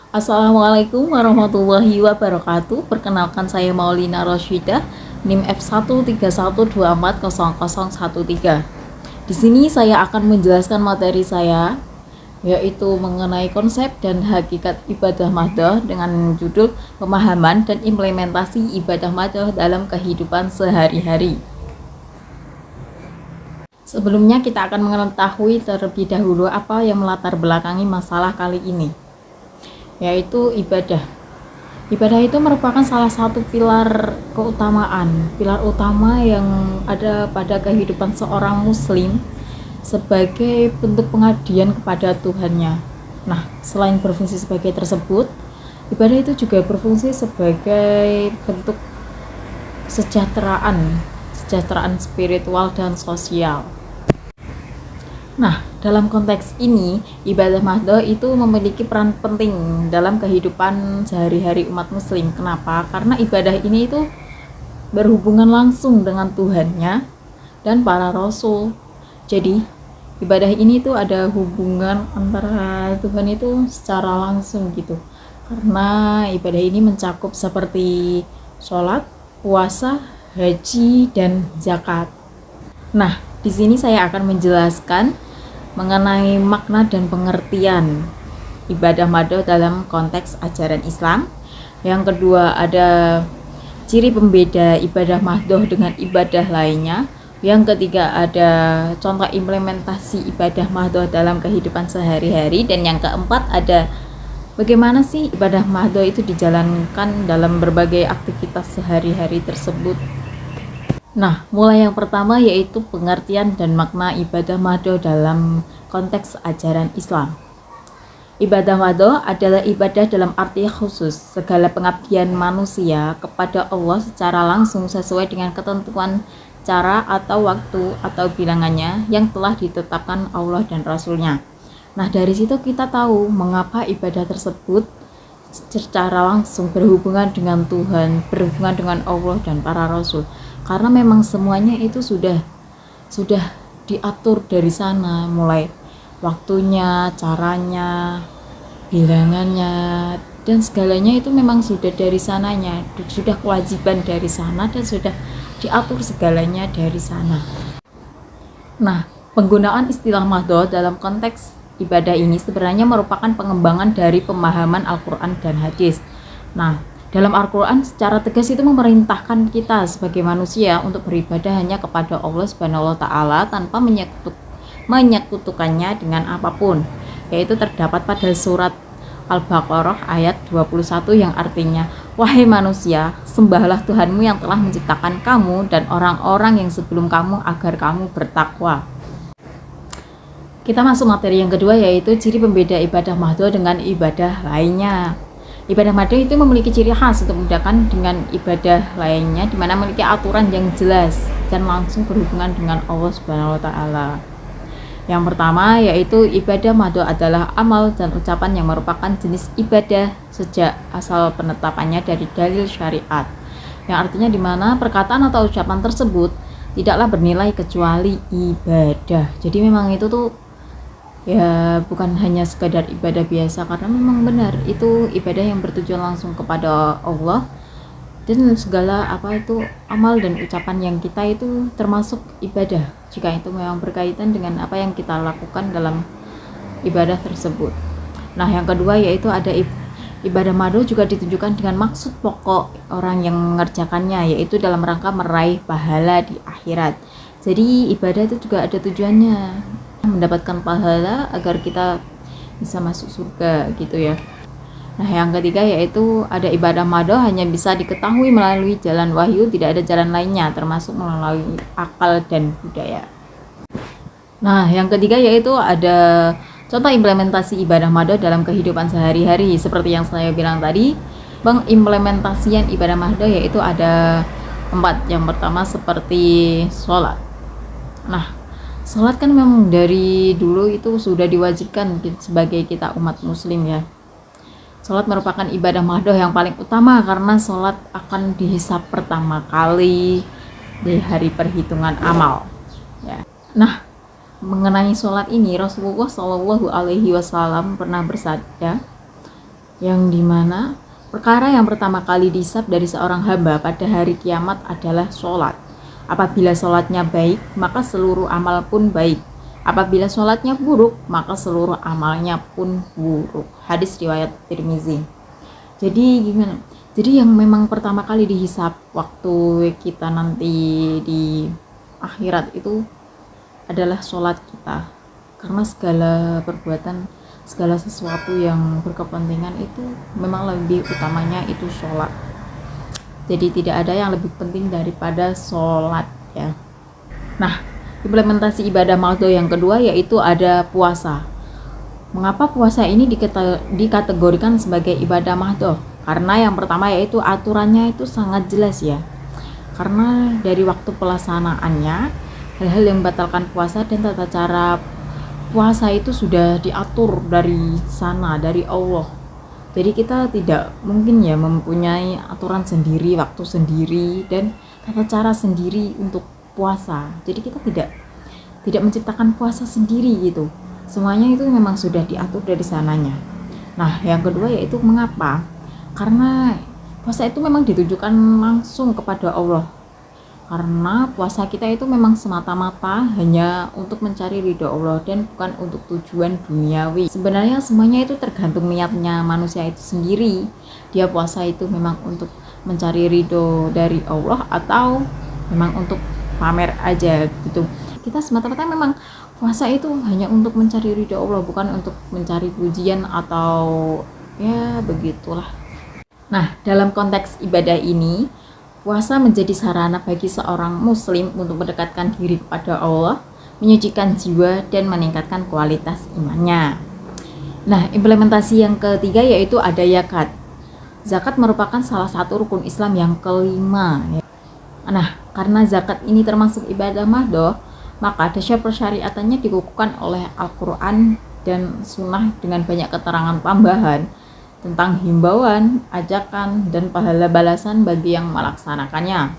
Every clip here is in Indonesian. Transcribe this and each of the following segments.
Assalamualaikum warahmatullahi wabarakatuh. Perkenalkan saya Maulina Rosyidah, NIM F131240013. Di sini saya akan menjelaskan materi saya, yaitu mengenai konsep dan hakikat ibadah madhah dengan judul pemahaman dan implementasi ibadah madhah dalam kehidupan sehari-hari. Sebelumnya kita akan mengetahui terlebih dahulu apa yang melatar belakangi masalah kali ini, yaitu ibadah. Ibadah itu merupakan salah satu pilar keutamaan, pilar utama yang ada pada kehidupan seorang muslim sebagai bentuk pengabdian kepada Tuhannya. Nah, selain berfungsi sebagai tersebut, ibadah itu juga berfungsi sebagai bentuk kesejahteraan spiritual dan sosial. Nah, dalam konteks ini, ibadah madhah itu memiliki peran penting dalam kehidupan sehari-hari umat muslim. Kenapa? Karena ibadah ini itu berhubungan langsung dengan Tuhannya dan para rasul. Jadi, ibadah ini itu ada hubungan antara Tuhan itu secara langsung gitu. Karena ibadah ini mencakup seperti sholat, puasa, haji, dan zakat. Nah, di sini saya akan menjelaskan mengenai makna dan pengertian ibadah madhah dalam konteks ajaran Islam. Yang kedua, ada ciri pembeda ibadah madhah dengan ibadah lainnya. Yang ketiga, ada contoh implementasi ibadah madhah dalam kehidupan sehari-hari. Dan yang keempat, ada bagaimana sih ibadah madhah itu dijalankan dalam berbagai aktivitas sehari-hari tersebut. Nah, mulai yang pertama yaitu pengertian dan makna ibadah madhah dalam konteks ajaran Islam. Ibadah madhah adalah ibadah dalam arti khusus, segala pengabdian manusia kepada Allah secara langsung sesuai dengan ketentuan cara atau waktu atau bilangannya yang telah ditetapkan Allah dan Rasul-Nya. Nah, dari situ kita tahu mengapa ibadah tersebut secara langsung berhubungan dengan Tuhan, berhubungan dengan Allah dan para Rasul. Karena memang semuanya itu sudah diatur dari sana, mulai waktunya, caranya, bilangannya, dan segalanya itu memang sudah dari sananya, sudah kewajiban dari sana dan sudah diatur segalanya dari sana. Nah, penggunaan istilah madhah dalam konteks ibadah ini sebenarnya merupakan pengembangan dari pemahaman Al-Quran dan hadis. Nah, dalam Al-Quran secara tegas itu memerintahkan kita sebagai manusia untuk beribadah hanya kepada Allah Subhanahu wa Ta'ala tanpa menyekutukannya dengan apapun, yaitu terdapat pada surat Al-Baqarah ayat 21 yang artinya, wahai manusia, sembahlah Tuhanmu yang telah menciptakan kamu dan orang-orang yang sebelum kamu agar kamu bertakwa. Kita masuk materi yang kedua, yaitu ciri pembeda ibadah madhah dengan ibadah lainnya. Ibadah madhah itu memiliki ciri khas untuk membedakan dengan ibadah lainnya, di mana memiliki aturan yang jelas dan langsung berhubungan dengan Allah Subhanahu wa Ta'ala. Yang pertama yaitu ibadah madhah adalah amal dan ucapan yang merupakan jenis ibadah sejak asal penetapannya dari dalil syariat. Yang artinya di mana perkataan atau ucapan tersebut tidaklah bernilai kecuali ibadah. Jadi memang itu tuh ya bukan hanya sekadar ibadah biasa, karena memang benar itu ibadah yang bertujuan langsung kepada Allah, dan segala apa itu amal dan ucapan yang kita itu termasuk ibadah jika itu memang berkaitan dengan apa yang kita lakukan dalam ibadah tersebut. Nah, yang kedua yaitu ada ibadah madhah juga ditunjukkan dengan maksud pokok orang yang mengerjakannya, yaitu dalam rangka meraih pahala di akhirat. Jadi ibadah itu juga ada tujuannya, mendapatkan pahala agar kita bisa masuk surga gitu ya. Nah, yang ketiga yaitu ada ibadah madhah hanya bisa diketahui melalui jalan wahyu, tidak ada jalan lainnya termasuk melalui akal dan budaya. Nah, yang ketiga yaitu ada contoh implementasi ibadah madhah dalam kehidupan sehari-hari. Seperti yang saya bilang tadi, pengimplementasian ibadah madhah yaitu ada 4. Yang pertama seperti sholat. Nah, sholat kan memang dari dulu itu sudah diwajibkan sebagai kita umat muslim ya. Sholat merupakan ibadah madhah yang paling utama karena sholat akan dihisab pertama kali di hari perhitungan amal ya. Nah, mengenai sholat ini Rasulullah Shallallahu Alaihi Wasallam pernah bersabda, yang dimana perkara yang pertama kali dihisab dari seorang hamba pada hari kiamat adalah sholat. Apabila sholatnya baik, maka seluruh amal pun baik. Apabila sholatnya buruk, maka seluruh amalnya pun buruk. Hadis riwayat Tirmizi. Jadi gimana? Jadi yang memang pertama kali dihisab waktu kita nanti di akhirat itu adalah sholat kita. Karena segala perbuatan, segala sesuatu yang berkepentingan itu memang lebih utamanya itu sholat. Jadi tidak ada yang lebih penting daripada sholat ya. Nah, implementasi ibadah mahdoh yang kedua yaitu ada puasa. Mengapa puasa ini dikategorikan sebagai ibadah mahdoh? Karena yang pertama yaitu aturannya itu sangat jelas ya. Karena dari waktu pelaksanaannya, hal-hal yang membatalkan puasa dan tata cara puasa itu sudah diatur dari sana, dari Allah. Jadi kita tidak mungkin ya mempunyai aturan sendiri, waktu sendiri, dan tata cara sendiri untuk puasa. Jadi kita tidak menciptakan puasa sendiri gitu. Semuanya itu memang sudah diatur dari sananya. Nah, yang kedua yaitu mengapa? Karena puasa itu memang ditujukan langsung kepada Allah. Karena puasa kita itu memang semata-mata hanya untuk mencari ridho Allah dan bukan untuk tujuan duniawi. Sebenarnya semuanya itu tergantung niatnya manusia itu sendiri. Dia puasa itu memang untuk mencari ridho dari Allah atau memang untuk pamer aja gitu. Kita semata-mata memang puasa itu hanya untuk mencari ridho Allah, bukan untuk mencari pujian atau ya begitulah. Nah, dalam konteks ibadah ini, puasa menjadi sarana bagi seorang muslim untuk mendekatkan diri kepada Allah, menyucikan jiwa, dan meningkatkan kualitas imannya. Nah, implementasi yang ketiga yaitu ada zakat. Zakat merupakan salah satu rukun Islam yang kelima. Nah, karena zakat ini termasuk ibadah mahdoh, maka dasar persyariatannya dikukuhkan oleh Al-Quran dan Sunnah dengan banyak keterangan tambahan tentang himbauan, ajakan, dan pahala balasan bagi yang melaksanakannya.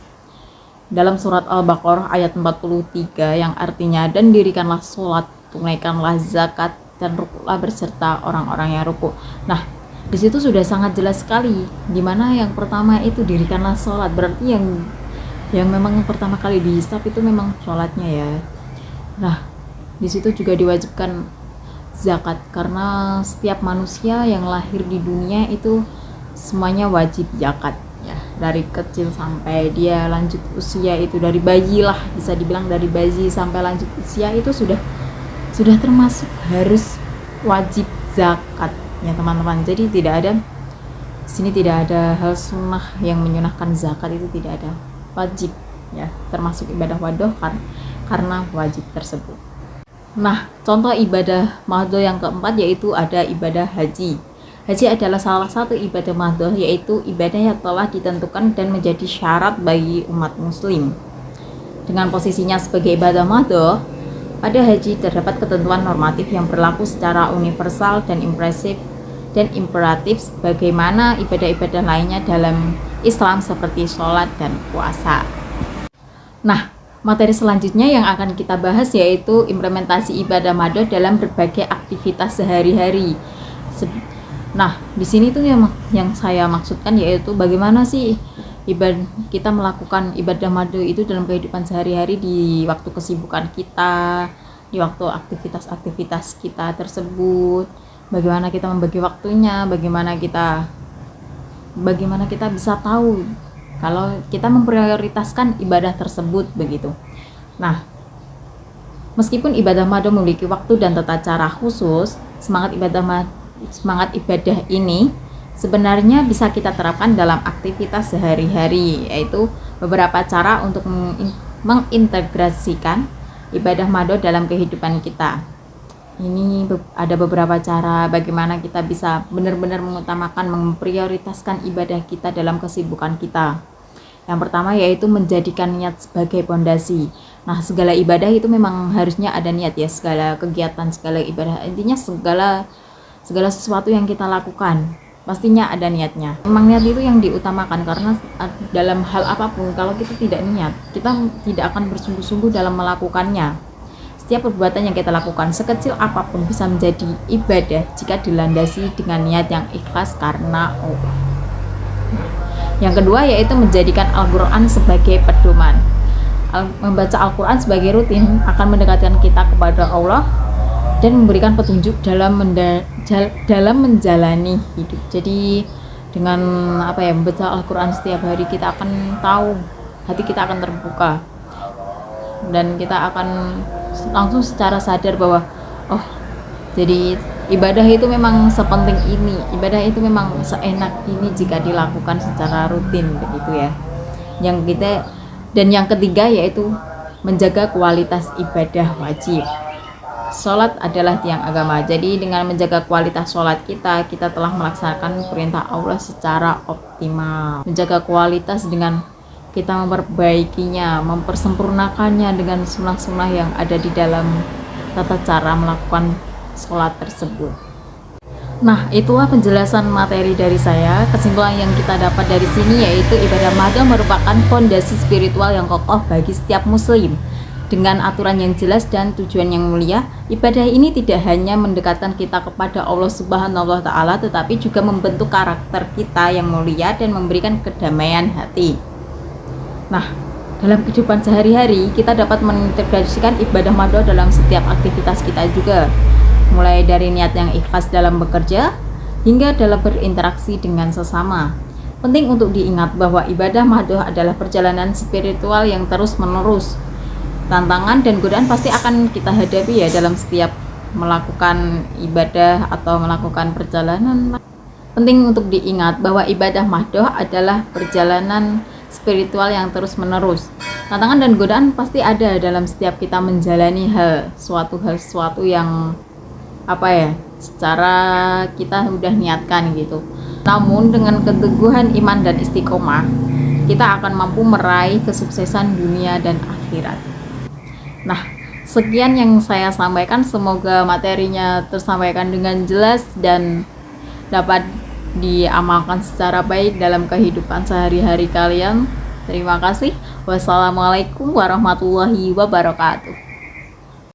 Dalam surat Al-Baqarah ayat 43 yang artinya, dan dirikanlah sholat, tunaikanlah zakat, dan rukuklah berserta orang-orang yang rukuk. Nah, di situ sudah sangat jelas sekali, dimana yang pertama itu dirikanlah sholat, berarti yang memang pertama kali dihisab itu memang sholatnya ya. Nah, di situ juga diwajibkan zakat karena setiap manusia yang lahir di dunia itu semuanya wajib zakat ya, dari kecil sampai dia lanjut usia, itu dari bayi lah, bisa dibilang dari bayi sampai lanjut usia itu sudah termasuk harus wajib zakat ya teman-teman. Jadi tidak ada sini tidak ada hal sunnah yang menyunahkan zakat, itu tidak ada, wajib ya, termasuk ibadah mahdoh kan karena wajib tersebut. Nah, contoh ibadah mahdoh yang keempat yaitu ada ibadah haji. Haji adalah salah satu ibadah mahdoh, yaitu ibadah yang telah ditentukan dan menjadi syarat bagi umat muslim. Dengan posisinya sebagai ibadah mahdoh, pada haji terdapat ketentuan normatif yang berlaku secara universal dan imperatif sebagaimana ibadah-ibadah lainnya dalam Islam seperti sholat dan puasa. Nah, materi selanjutnya yang akan kita bahas yaitu implementasi ibadah mahdoh dalam berbagai aktivitas sehari-hari. Nah, di sini tuh yang saya maksudkan yaitu bagaimana sih kita melakukan ibadah mahdoh itu dalam kehidupan sehari-hari, di waktu kesibukan kita, di waktu aktivitas-aktivitas kita tersebut. Bagaimana kita membagi waktunya, bagaimana kita bisa tahu kalau kita memprioritaskan ibadah tersebut begitu. Nah, meskipun ibadah mahdoh memiliki waktu dan tata cara khusus, semangat ibadah ini sebenarnya bisa kita terapkan dalam aktivitas sehari-hari, yaitu beberapa cara untuk mengintegrasikan ibadah mahdoh dalam kehidupan kita. Ini ada beberapa cara bagaimana kita bisa benar-benar mengutamakan, memprioritaskan ibadah kita dalam kesibukan kita. Yang pertama yaitu menjadikan niat sebagai pondasi. Nah, segala ibadah itu memang harusnya ada niat ya, segala kegiatan, segala ibadah, intinya segala sesuatu yang kita lakukan pastinya ada niatnya. Memang niat itu yang diutamakan, karena dalam hal apapun kalau kita tidak niat, kita tidak akan bersungguh-sungguh dalam melakukannya. Setiap perbuatan yang kita lakukan, sekecil apapun, bisa menjadi ibadah jika dilandasi dengan niat yang ikhlas karena Allah. Yang kedua yaitu menjadikan Al-Quran sebagai pedoman. Membaca Al-Quran sebagai rutin akan mendekatkan kita kepada Allah dan memberikan petunjuk dalam menjalani hidup. Jadi dengan membaca Al-Quran setiap hari, kita akan tahu, hati kita akan terbuka, dan kita akan langsung secara sadar bahwa oh, jadi ibadah itu memang sepenting ini, ibadah itu memang seenak ini jika dilakukan secara rutin, begitu ya. Yang ketiga yaitu menjaga kualitas ibadah wajib. Sholat adalah tiang agama. Jadi dengan menjaga kualitas sholat kita telah melaksanakan perintah Allah secara optimal. Menjaga kualitas dengan kita memperbaikinya, mempersempurnakannya dengan sunnah-sunnah yang ada di dalam tata cara melakukan sholat tersebut. Nah, itulah penjelasan materi dari saya. Kesimpulan yang kita dapat dari sini yaitu ibadah mahdoh merupakan fondasi spiritual yang kokoh bagi setiap muslim. Dengan aturan yang jelas dan tujuan yang mulia, ibadah ini tidak hanya mendekatkan kita kepada Allah Subhanahu wa Ta'ala, tetapi juga membentuk karakter kita yang mulia dan memberikan kedamaian hati. Nah, dalam kehidupan sehari-hari kita dapat mengintegrasikan ibadah mahdoh dalam setiap aktivitas kita juga, mulai dari niat yang ikhlas dalam bekerja hingga dalam berinteraksi dengan sesama. Penting untuk diingat bahwa ibadah mahdoh adalah perjalanan spiritual yang terus-menerus. Tantangan dan godaan pasti akan kita hadapi ya dalam setiap melakukan ibadah atau melakukan perjalanan. Penting untuk diingat bahwa ibadah mahdoh adalah perjalanan spiritual yang terus-menerus. Tantangan dan godaan pasti ada dalam setiap kita menjalani sesuatu yang secara kita udah niatkan gitu. Namun dengan keteguhan iman dan istiqomah, kita akan mampu meraih kesuksesan dunia dan akhirat. Nah, sekian yang saya sampaikan, semoga materinya tersampaikan dengan jelas dan dapat diamalkan secara baik dalam kehidupan sehari-hari kalian. Terima kasih. Wassalamualaikum warahmatullahi wabarakatuh.